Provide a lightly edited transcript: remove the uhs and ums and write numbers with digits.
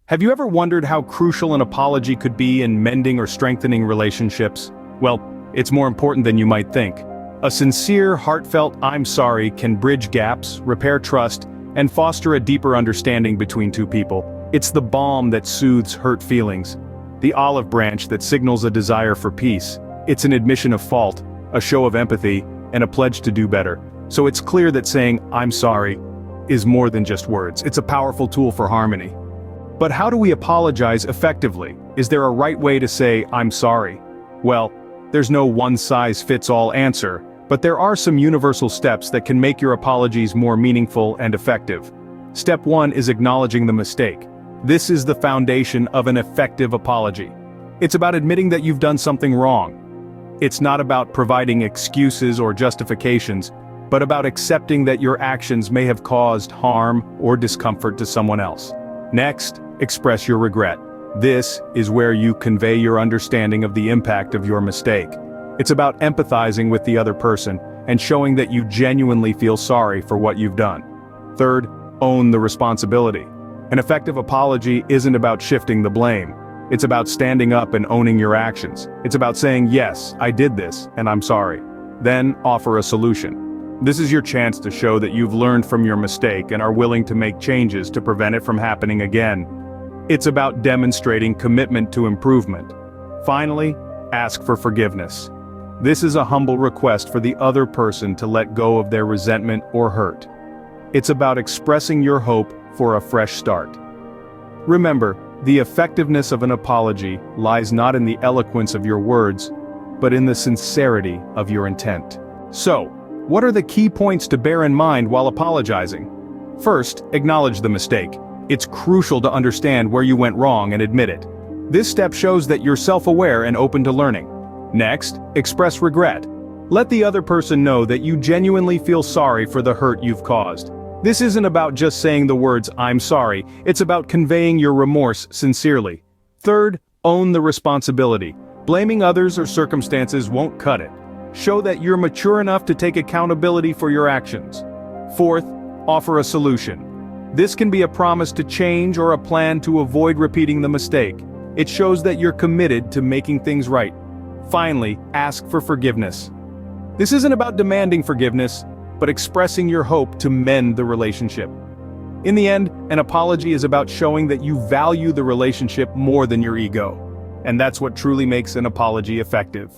Have you ever wondered how crucial an apology could be in mending or strengthening relationships? Well, it's more important than you might think. A sincere, heartfelt "I'm sorry" can bridge gaps, repair trust, and foster a deeper understanding between two people. It's the balm that soothes hurt feelings, the olive branch that signals a desire for peace. It's an admission of fault, a show of empathy, and a pledge to do better. So it's clear that saying "I'm sorry" is more than just words. It's a powerful tool for harmony. But how do we apologize effectively? Is there a right way to say "I'm sorry"? Well, there's no one-size-fits-all answer, but there are some universal steps that can make your apologies more meaningful and effective. Step 1 is acknowledging the mistake. This is the foundation of an effective apology. It's about admitting that you've done something wrong. It's not about providing excuses or justifications, but about accepting that your actions may have caused harm or discomfort to someone else. Next, express your regret. This is where you convey your understanding of the impact of your mistake. It's about empathizing with the other person and showing that you genuinely feel sorry for what you've done. Third, own the responsibility. An effective apology isn't about shifting the blame. It's about standing up and owning your actions. It's about saying, "Yes, I did this, and I'm sorry." Then, offer a solution. This is your chance to show that you've learned from your mistake and are willing to make changes to prevent it from happening again. It's about demonstrating commitment to improvement. Finally, ask for forgiveness. This is a humble request for the other person to let go of their resentment or hurt. It's about expressing your hope for a fresh start. Remember, the effectiveness of an apology lies not in the eloquence of your words, but in the sincerity of your intent. So, what are the key points to bear in mind while apologizing? First, acknowledge the mistake. It's crucial to understand where you went wrong and admit it. This step shows that you're self-aware and open to learning. Next, express regret. Let the other person know that you genuinely feel sorry for the hurt you've caused. This isn't about just saying the words "I'm sorry," it's about conveying your remorse sincerely. Third, own the responsibility. Blaming others or circumstances won't cut it. Show that you're mature enough to take accountability for your actions. Fourth, offer a solution. This can be a promise to change or a plan to avoid repeating the mistake. It shows that you're committed to making things right. Finally, ask for forgiveness. This isn't about demanding forgiveness, but expressing your hope to mend the relationship. In the end, an apology is about showing that you value the relationship more than your ego. And that's what truly makes an apology effective.